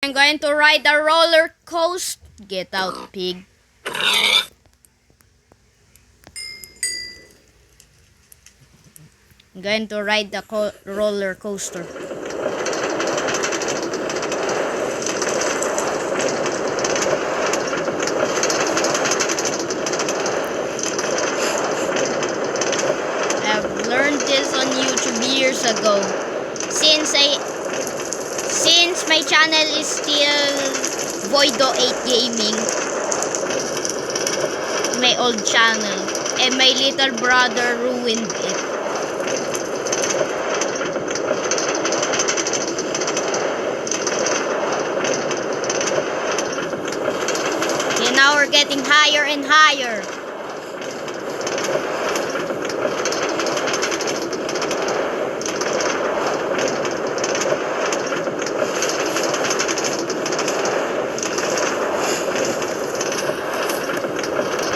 I'm going to ride a roller coaster. Get out, pig. I'm going to ride the roller coaster. I've learned this on YouTube years ago. Since my channel is still Voido8 Gaming, my old channel, and my little brother ruined it. And now we're getting higher and higher.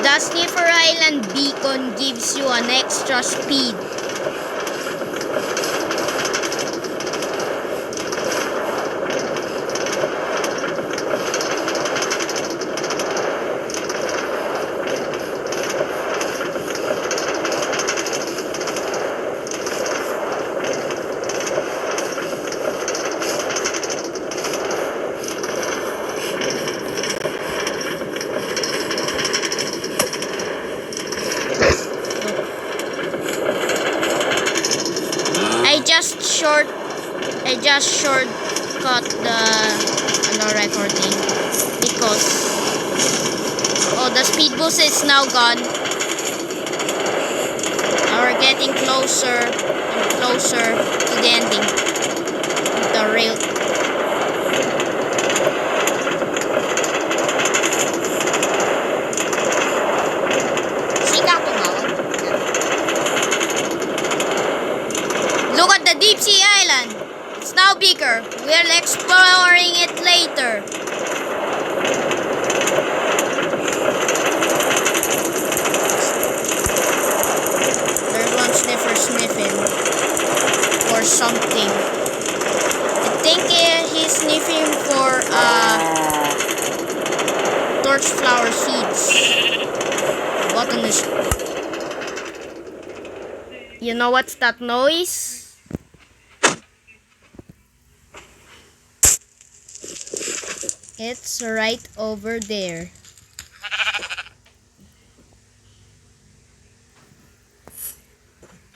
The Sniffer Island beacon gives you an extra speed. I just shortcut the recording because the speed boost is now gone. Now we're getting closer and closer to the ending of the rail. Look at the deep sea island. It's now bigger. We're exploring it later. There's one sniffer sniffing for something. I think he's sniffing for torch flower seeds. Button is. You know what's that noise? It's right over there.